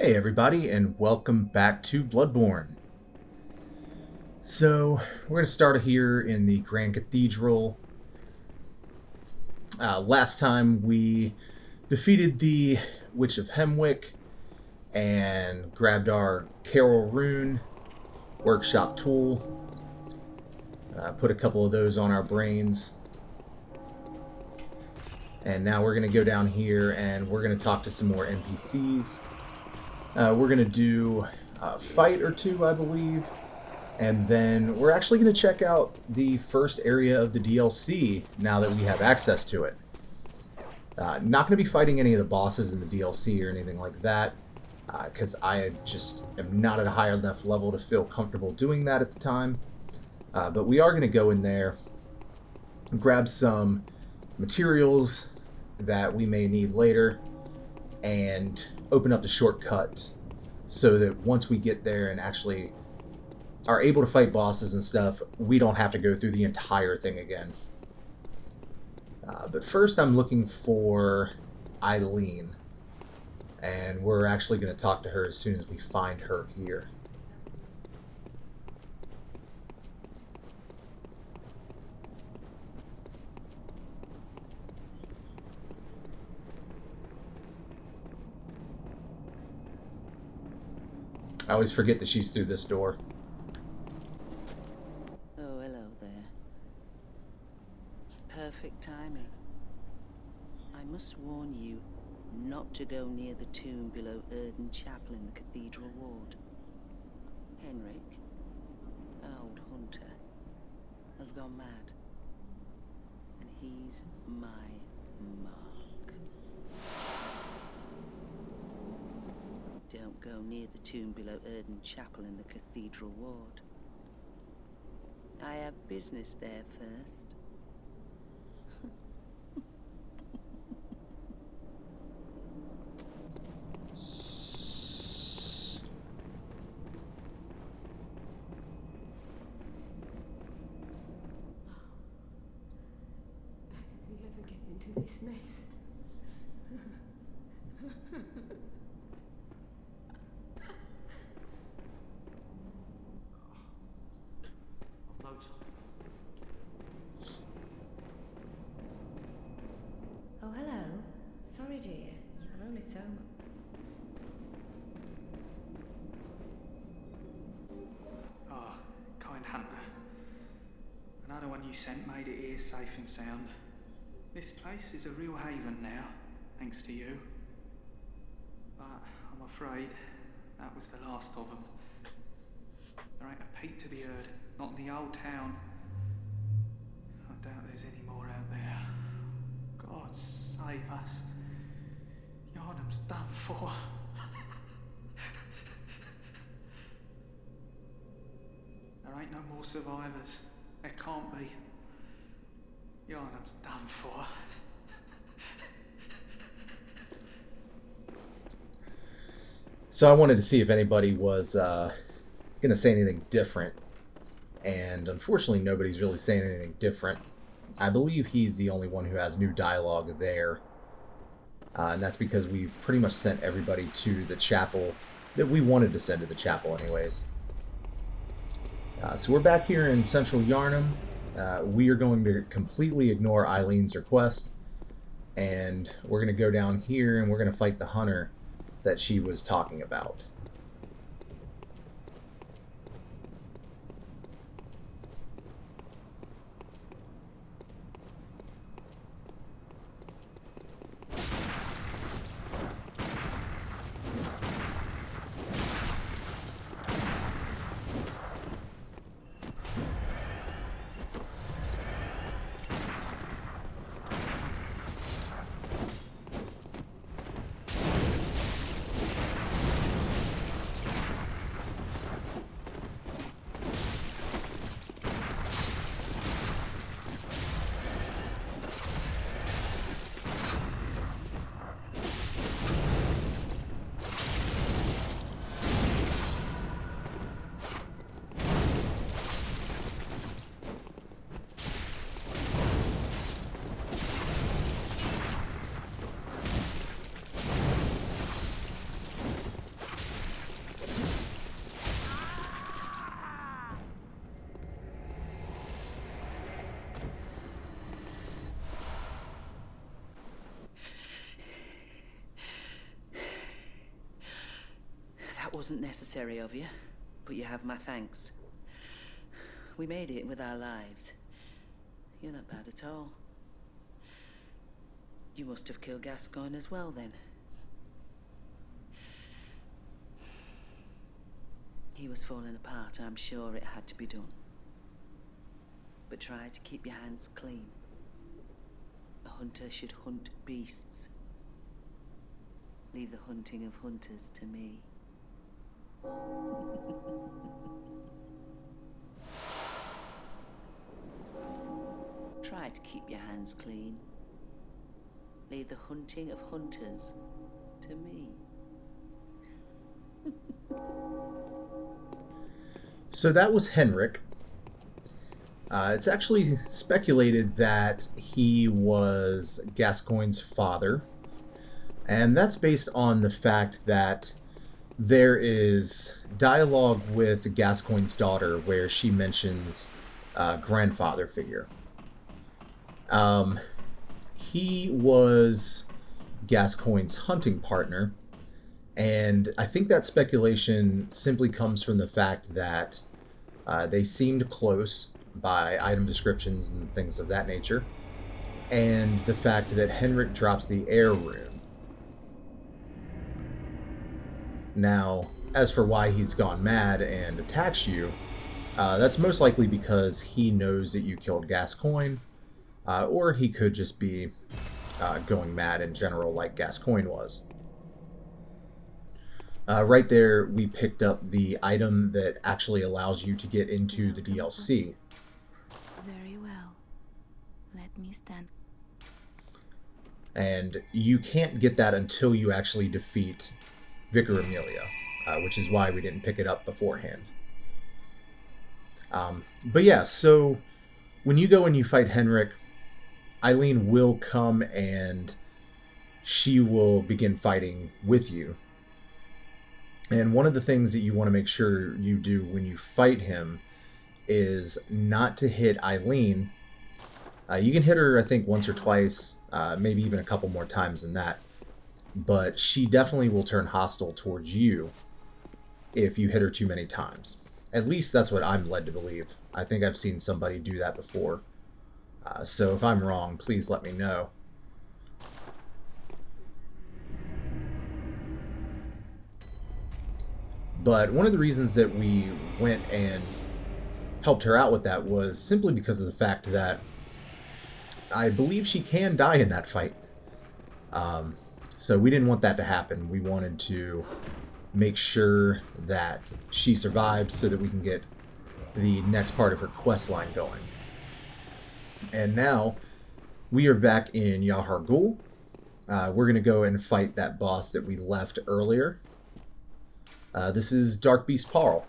Hey everybody, and welcome back to Bloodborne. So, we're going to start here in the Grand Cathedral. Last time we defeated the Witch of Hemwick and grabbed our Carol Rune workshop tool. Put a couple of those on our brains. And now we're going to go down here and we're going to talk to some more NPCs. We're going to do a fight or two, I believe. And then we're actually going to check out the first area of the DLC now that we have access to it. Not going to be fighting any of the bosses in the DLC or anything like that, because I just am not at a high enough level to feel comfortable doing that at the time. But we are going to go in there, grab some materials that we may need later, and open up the shortcut so that once we get there and actually are able to fight bosses and stuff, we don't have to go through the entire thing again. But first I'm looking for Eileen, and we're actually going to talk to her as soon as we find her here. I always forget that she's through this door. Oh, hello there. Perfect timing. I must warn you not to go near the tomb below Erden Chapel in the Cathedral Ward. Henrik, an old hunter, has gone mad. And he's my mark. Don't go near the tomb below Erden Chapel in the Cathedral Ward. I have business there first. How did we ever get into this mess? Oh, hello. Sorry, dear. You can only so much. Ah, kind hunter. Another one you sent made it here safe and sound. This place is a real haven now, thanks to you. But I'm afraid that was the last of them. There ain't a peep to be heard, not in the old town. I doubt there's any more out there. God save us. Yarnum's done for. There ain't no more survivors. There can't be. Yarnum's done for. So I wanted to see if anybody was going to say anything different. And unfortunately, nobody's really saying anything different. I believe he's the only one who has new dialogue there. And that's because we've pretty much sent everybody to the chapel that we wanted to send to the chapel anyways. So we're back here in Central Yarnum. We are going to completely ignore Eileen's request. And we're going to go down here and we're going to fight the hunter that she was talking about. wasn't necessary of you, but you have my thanks. We made it with our lives. You're not bad at all. You must have killed Gascoigne as well, then. He was falling apart, I'm sure it had to be done. But try to keep your hands clean. A hunter should hunt beasts. Leave the hunting of hunters to me. Try to keep your hands clean. Leave the hunting of hunters to me. So that was Henrik. It's actually speculated that he was Gascoigne's father, and that's based on the fact that there is dialogue with Gascoigne's daughter where she mentions grandfather figure. He was Gascoigne's hunting partner, and I think that speculation simply comes from the fact that they seemed close by item descriptions and things of that nature, and the fact that Henrik drops the air rune. Now, as for why he's gone mad and attacks you, that's most likely because he knows that you killed Gascoigne, or he could just be going mad in general like Gascoigne was. Right there, we picked up the item that actually allows you to get into the DLC. Very well. Let me stand. And you can't get that until you actually defeat Vicar Amelia, which is why we didn't pick it up beforehand. But yeah, so when you go and you fight Henrik, Eileen will come and she will begin fighting with you. And one of the things that you want to make sure you do when you fight him is not to hit Eileen. You can hit her, I think, once or twice, maybe even a couple more times than that. But she definitely will turn hostile towards you if you hit her too many times. At least that's what I'm led to believe. I think I've seen somebody do that before. So if I'm wrong, please let me know. But one of the reasons that we went and helped her out with that was simply because of the fact that I believe she can die in that fight. So we didn't want that to happen. We wanted to make sure that she survived so that we can get the next part of her quest line going. And now we are back in Yahar Ghul. We're going to go and fight that boss that we left earlier. This is Dark Beast Parl.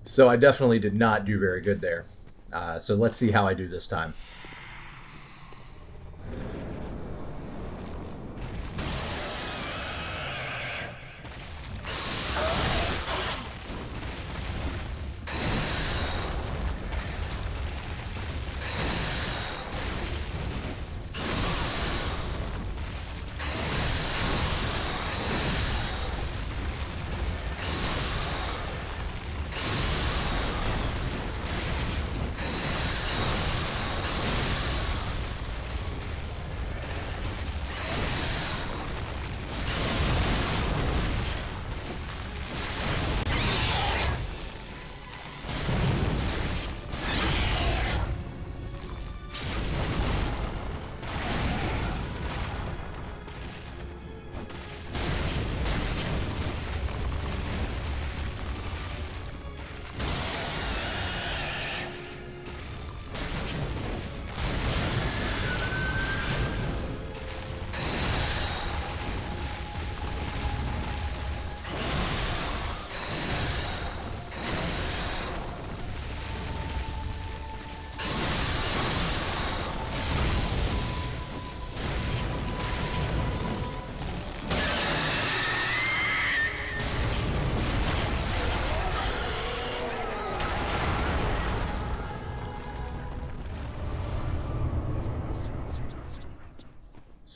So I definitely did not do very good there. So let's see how I do this time.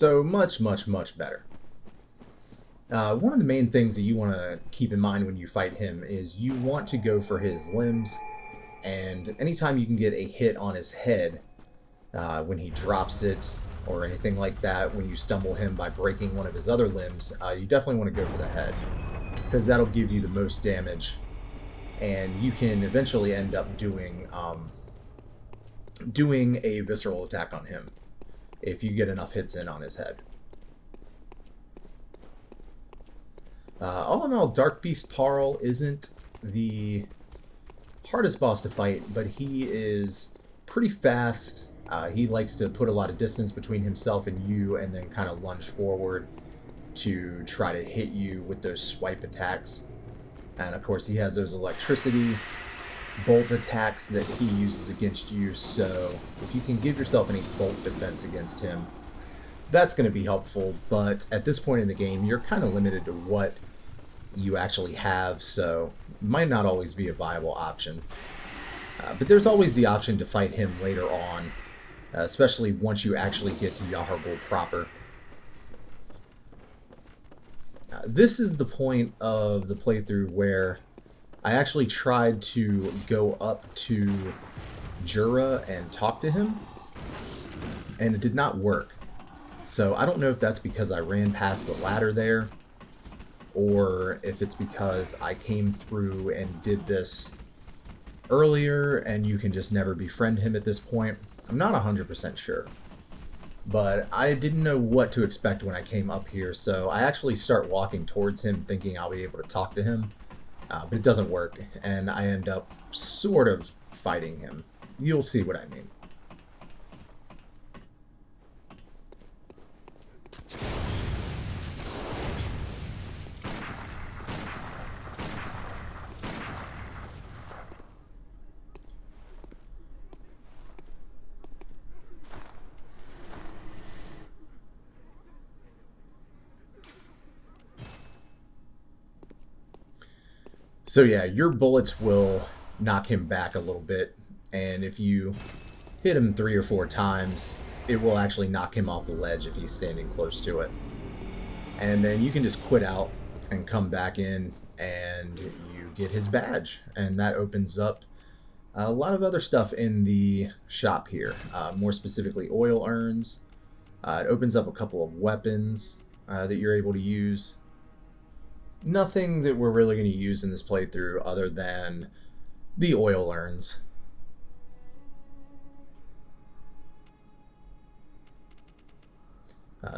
So much, much, much better. One of the main things that you want to keep in mind when you fight him is you want to go for his limbs, and anytime you can get a hit on his head, when he drops it or anything like that, when you stumble him by breaking one of his other limbs, you definitely want to go for the head, because that'll give you the most damage, and you can eventually end up doing a visceral attack on him if you get enough hits in on his head. All in all, Dark Beast Parl isn't the hardest boss to fight, but he is pretty fast. He likes to put a lot of distance between himself and you, and then kind of lunge forward to try to hit you with those swipe attacks. And of course, he has those electricity bolt attacks that he uses against you, so if you can give yourself any bolt defense against him, that's going to be helpful. But at this point in the game, you're kind of limited to what you actually have, so it might not always be a viable option. But there's always the option to fight him later on, especially once you actually get to Yahar'gul proper. This is the point of the playthrough where I actually tried to go up to Jura and talk to him, and it did not work. So I don't know if that's because I ran past the ladder there, or if it's because I came through and did this earlier and you can just never befriend him at this point. I'm not 100% sure. But I didn't know what to expect when I came up here, so I actually start walking towards him thinking I'll be able to talk to him. But it doesn't work, and I end up sort of fighting him. You'll see what I mean. So yeah, your bullets will knock him back a little bit, and if you hit him 3 or 4 times, it will actually knock him off the ledge if he's standing close to it. And then you can just quit out and come back in, and you get his badge, and that opens up a lot of other stuff in the shop here, more specifically oil urns. It opens up a couple of weapons that you're able to use. Nothing that we're really going to use in this playthrough other than the oil urns.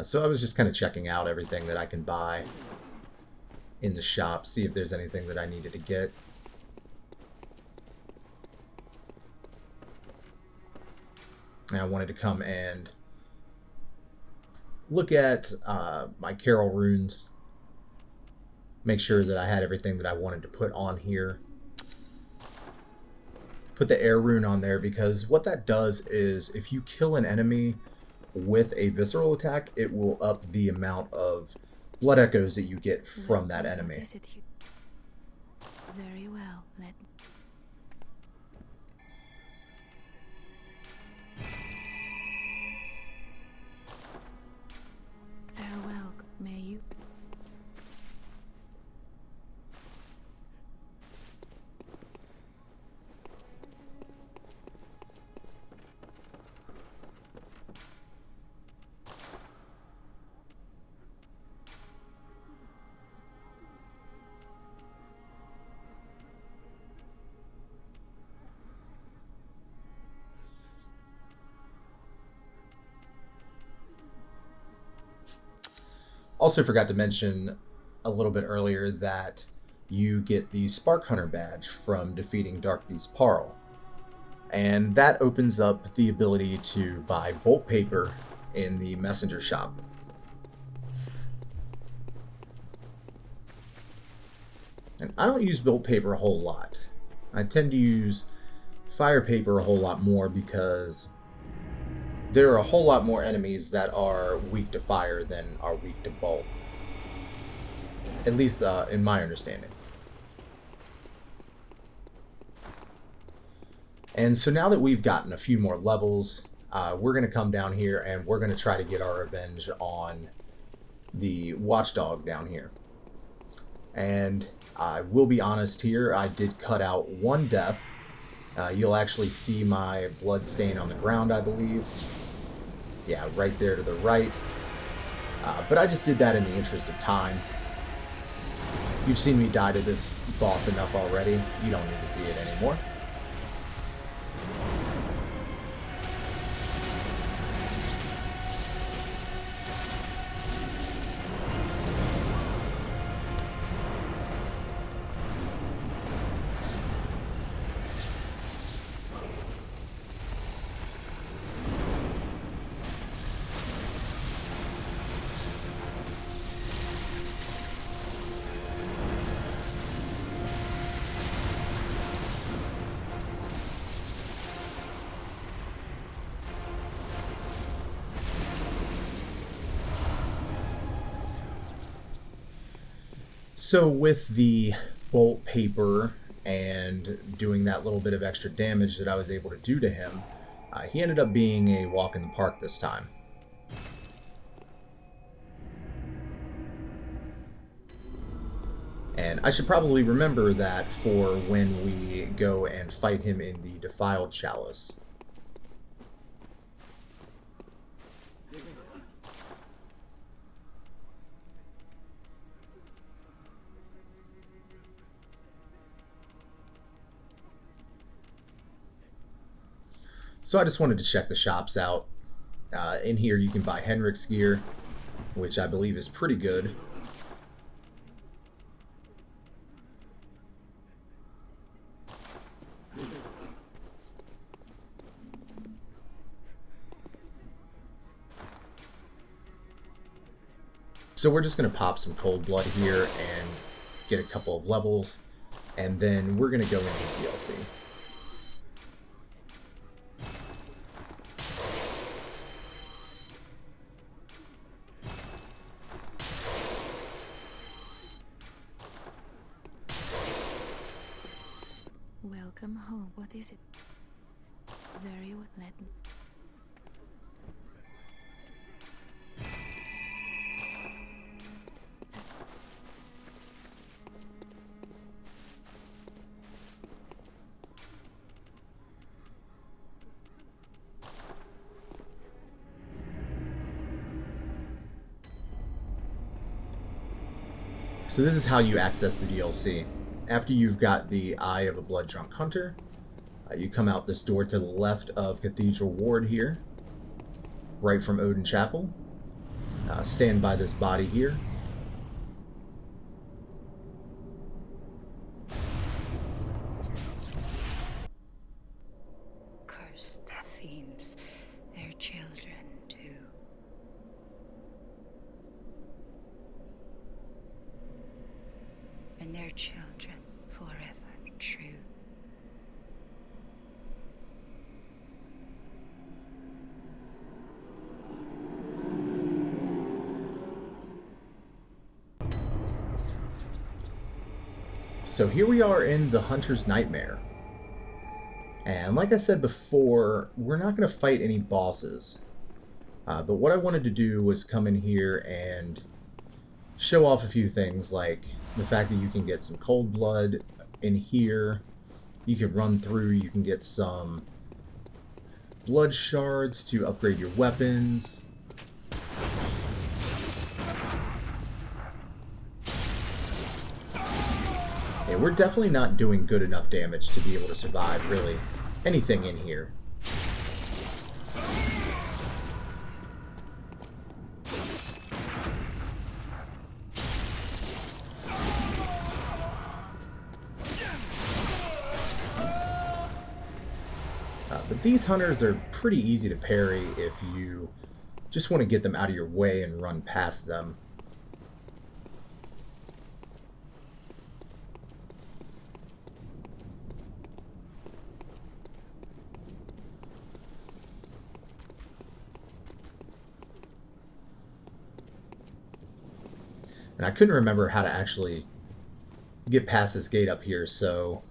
So I was just kind of checking out everything that I can buy in the shop, see if there's anything that I needed to get. And I wanted to come and look at my Carol runes. Make sure that I had everything that I wanted to put on here. Put the air rune on there because what that does is if you kill an enemy with a visceral attack, it will up the amount of blood echoes that you get from that enemy. Very well. Farewell. May you. Also forgot to mention a little bit earlier that you get the Spark Hunter badge from defeating Dark Beast Parl. And that opens up the ability to buy bolt paper in the messenger shop. And I don't use bolt paper a whole lot. I tend to use fire paper a whole lot more because there are a whole lot more enemies that are weak to fire than are weak to bolt. At least in my understanding. And so now that we've gotten a few more levels, we're going to come down here and we're going to try to get our revenge on the watchdog down here. And I will be honest here, I did cut out one death. You'll actually see my blood stain on the ground, I believe. Yeah, right there to the right. But I just did that in the interest of time. You've seen me die to this boss enough already. You don't need to see it anymore. So with the bolt paper and doing that little bit of extra damage that I was able to do to him, he ended up being a walk in the park this time. And I should probably remember that for when we go and fight him in the Defiled Chalice. So I just wanted to check the shops out. In here you can buy Henrik's gear, which I believe is pretty good. So we're just going to pop some cold blood here and get a couple of levels, and then we're going to go into DLC. Welcome home. What is it? Very well. Let me. So this is how you access the DLC. After you've got the Eye of a Blood-Drunk Hunter, you come out this door to the left of Cathedral Ward here, right from Odin Chapel. Stand by this body here. Curse the fiends, their children too. And their children forever true. So here we are in the Hunter's Nightmare. And like I said before, we're not going to fight any bosses. But what I wanted to do was come in here and show off a few things, like the fact that you can get some cold blood in here. You can run through, you can get some blood shards to upgrade your weapons. Yeah, we're definitely not doing good enough damage to be able to survive, really, anything in here. But these hunters are pretty easy to parry if you just want to get them out of your way and run past them. And I couldn't remember how to actually get past this gate up here, so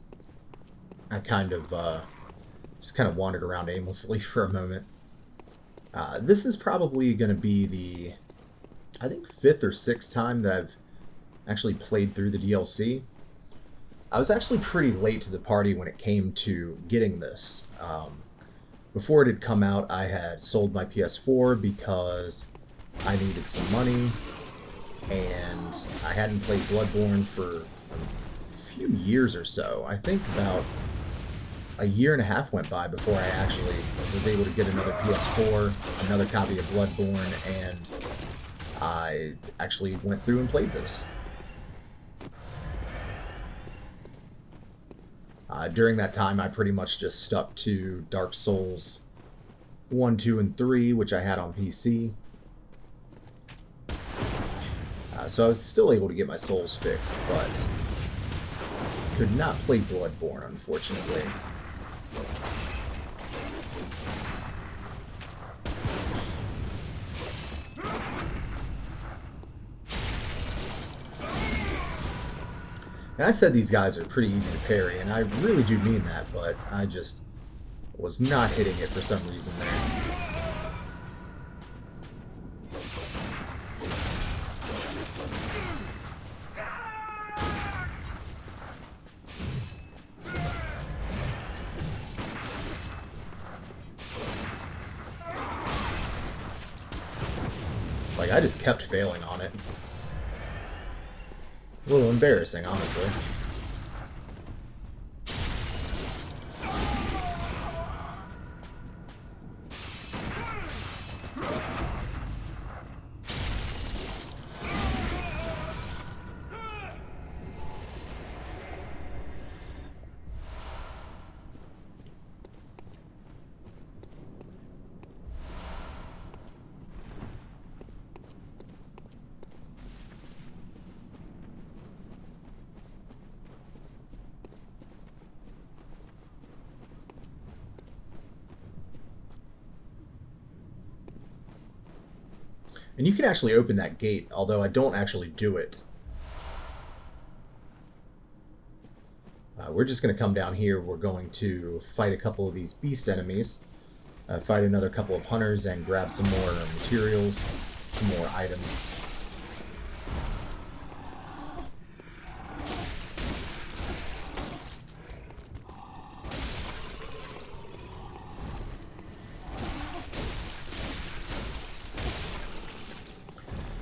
I kind of just wandered around aimlessly for a moment. This is probably going to be the, I think, 5th or 6th time that I've actually played through the DLC. I was actually pretty late to the party when it came to getting this. Before it had come out, I had sold my PS4 because I needed some money, and I hadn't played Bloodborne for a few years or so. I think about a year and a half went by before I actually was able to get another PS4, another copy of Bloodborne, and I actually went through and played this. During that time, I pretty much just stuck to Dark Souls 1, 2, and 3, which I had on PC. So I was still able to get my souls fixed, but could not play Bloodborne, unfortunately. And I said these guys are pretty easy to parry, and I really do mean that, but I just was not hitting it for some reason there. Like, I just kept failing on it. A little embarrassing, honestly. And you can actually open that gate, although I don't actually do it. We're just going to come down here. We're going to fight a couple of these beast enemies, fight another couple of hunters, and grab some more materials, some more items.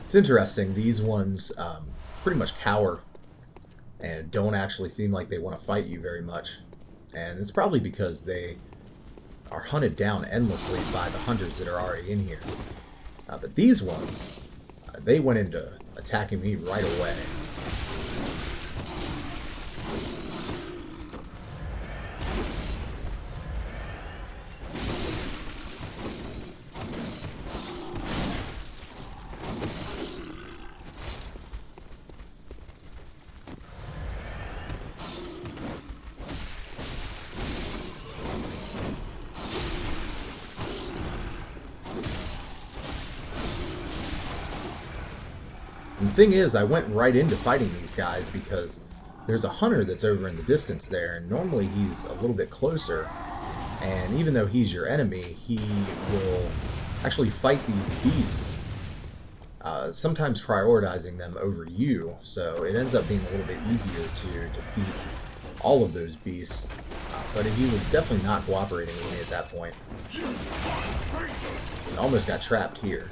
It's interesting, these ones pretty much cower and don't actually seem like they want to fight you very much. And it's probably because they are hunted down endlessly by the hunters that are already in here. But these ones, they went into attacking me right away. And the thing is, I went right into fighting these guys because there's a hunter that's over in the distance there, and normally he's a little bit closer, and even though he's your enemy, he will actually fight these beasts, sometimes prioritizing them over you, so it ends up being a little bit easier to defeat all of those beasts. But he was definitely not cooperating with me at that point. I almost got trapped here.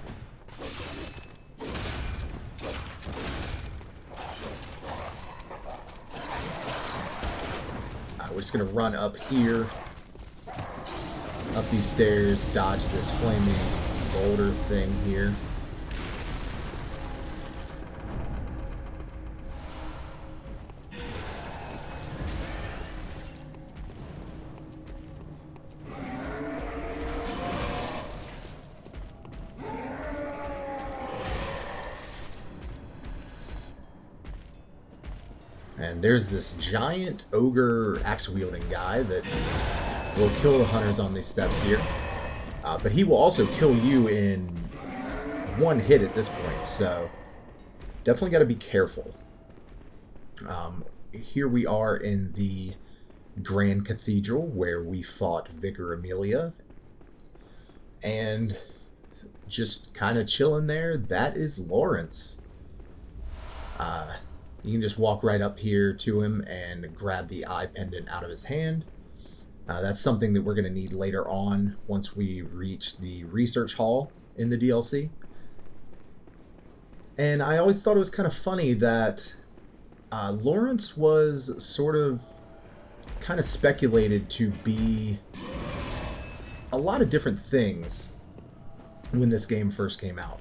We're just going to run up here, up these stairs, dodge this flaming boulder thing here. And there's this giant ogre axe-wielding guy that will kill the hunters on these steps here. But he will also kill you in one hit at this point, so definitely got to be careful. Here we are in the Grand Cathedral where we fought Vicar Amelia. And just kind of chilling there, that is Lawrence. You can just walk right up here to him and grab the eye pendant out of his hand. That's something that we're going to need later on once we reach the research hall in the DLC. And I always thought it was kind of funny that Lawrence was sort of kind of speculated to be a lot of different things when this game first came out.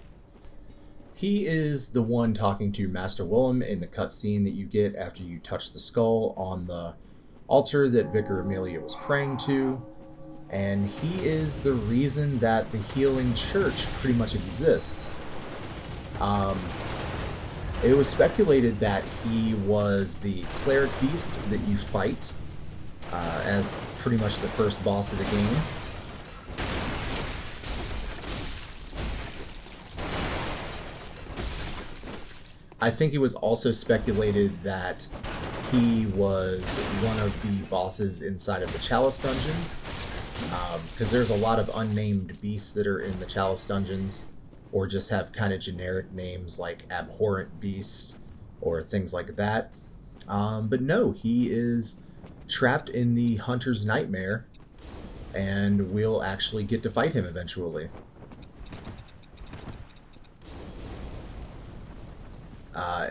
He is the one talking to Master Willem in the cutscene that you get after you touch the skull on the altar that Vicar Amelia was praying to, and he is the reason that the Healing Church pretty much exists. It was speculated that he was the cleric beast that you fight as pretty much the first boss of the game. I think it was also speculated that he was one of the bosses inside of the Chalice dungeons, because there's a lot of unnamed beasts that are in the Chalice dungeons, or just have kind of generic names like abhorrent beasts or things like that. But no, he is trapped in the Hunter's Nightmare, and we'll actually get to fight him eventually.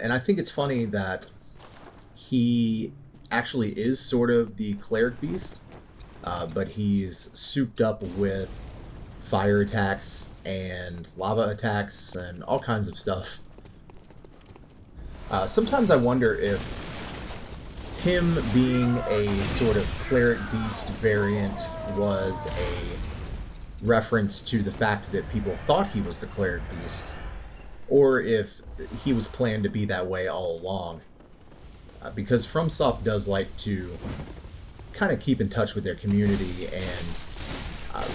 And I think it's funny that he actually is sort of the cleric beast, but he's souped up with fire attacks and lava attacks and all kinds of stuff. Sometimes I wonder if him being a sort of cleric beast variant was a reference to the fact that people thought he was the cleric beast, or if he was planned to be that way all along. Because FromSoft does like to kind of keep in touch with their community and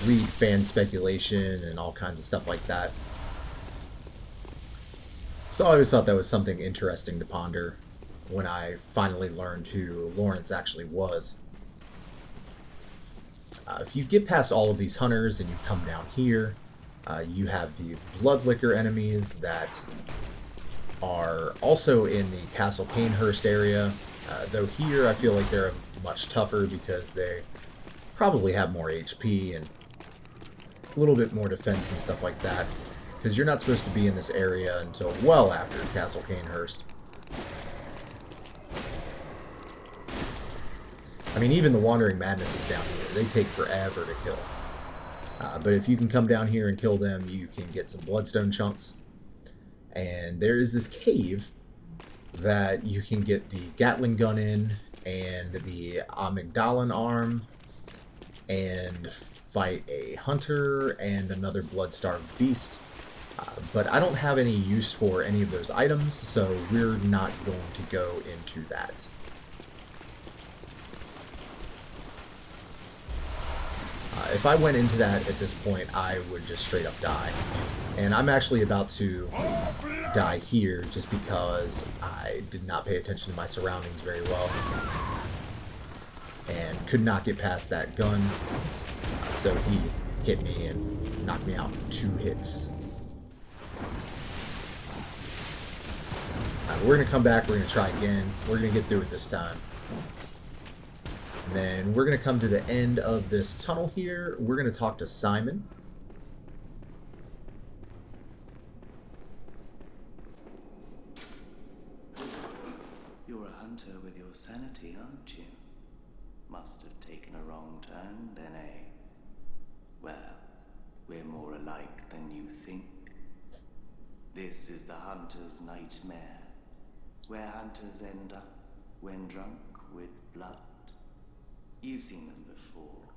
read fan speculation and all kinds of stuff like that. So I always thought that was something interesting to ponder when I finally learned who Lawrence actually was. If you get past all of these hunters and you come down here, you have these Bloodlicker enemies that are also in the Castle Canehurst area, though here I feel like they're much tougher because they probably have more HP and a little bit more defense and stuff like that, because you're not supposed to be in this area until well after Castle Canehurst. I mean, even the Wandering Madnesses down here, they take forever to kill. But if you can come down here and kill them, you can get some bloodstone chunks. And there is this cave that you can get the Gatling gun in, and the amygdalin arm, and fight a hunter and another blood-starved beast. But I don't have any use for any of those items, so we're not going to go into that. If I went into that at this point, I would just straight up die. And I'm actually about to die here just because I did not pay attention to my surroundings very well. And could not get past that gun. So he hit me and knocked me out in 2 hits. We're going to come back, we're going to try again. We're going to get through it this time. And then we're going to come to the end of this tunnel here. We're going to talk to Simon. You're a hunter with your sanity, aren't you? Must have taken a wrong turn then, eh? Well, we're more alike than you think. This is the hunter's nightmare, where hunters end up when drunk with blood. You've seen them before.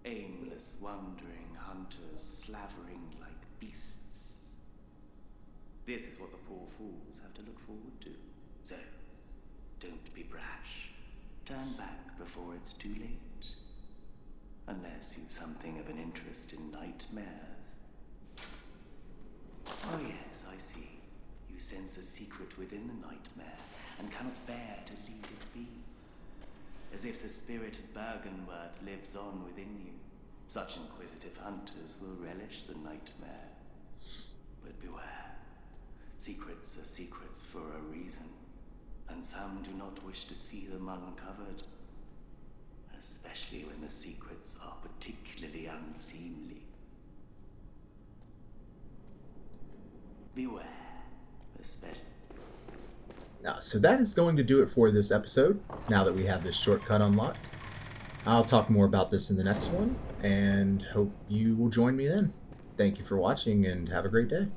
Aimless, wandering hunters slavering like beasts. This is what the poor fools have to look forward to. So, don't be brash. Turn back before it's too late. Unless you've something of an interest in nightmares. Oh yes, I see. You sense a secret within the nightmare and cannot bear to leave it be. As if the spirit of Bergenworth lives on within you, Such inquisitive hunters will relish the nightmare. But beware. Secrets are secrets for a reason, and some do not wish to see them uncovered. Especially when the secrets are particularly unseemly. Beware, especially. So that is going to do it for this episode, now that we have this shortcut unlocked. I'll talk more about this in the next one, and hope you will join me then. Thank you for watching, and have a great day.